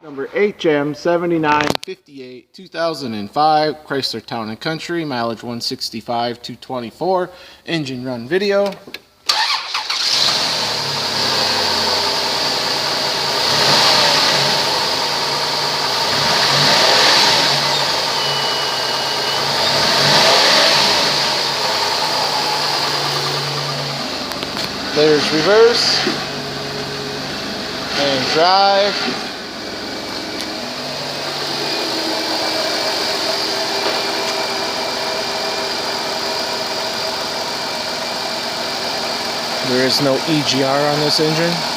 Number HM7958 2005 Chrysler Town and Country, mileage 165 to 24, engine run video. There's reverse and drive. There is no EGR on this engine.